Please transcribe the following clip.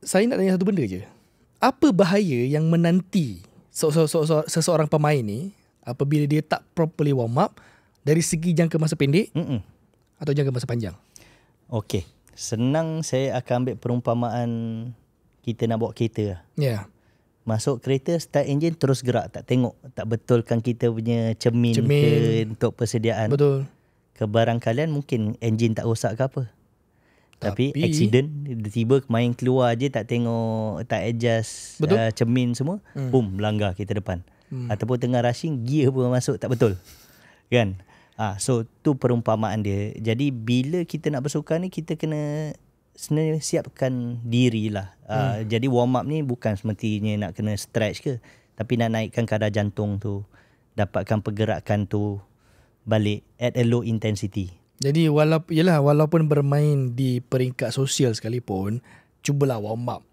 saya nak tanya satu benda je. Apa bahaya yang menanti seseorang pemain ni apabila dia tak properly warm up dari segi jangka masa pendek atau jangka masa panjang? Okey, senang saya akan ambil perumpamaan kita nak bawa kereta. Ya. Masuk kereta, start enjin, terus gerak. Tak tengok, tak betulkan kita punya cermin ke untuk persediaan. Betul. Kebarangkalian mungkin enjin tak rosak ke apa. Tapi accident, tiba-tiba main keluar je, tak tengok, tak adjust cermin semua, boom, melanggar kita depan. Ataupun tengah rushing, gear pun masuk tak betul. Kan? So tu perumpamaan dia. Jadi bila kita nak bersukan ni, kita kena sebenarnya siapkan dirilah. Jadi warm up ni bukan semestinya nak kena stretch ke, tapi nak naikkan kadar jantung tu, dapatkan pergerakan tu balik at a low intensity. Jadi walaupun bermain di peringkat sosial sekalipun, cubalah warm up.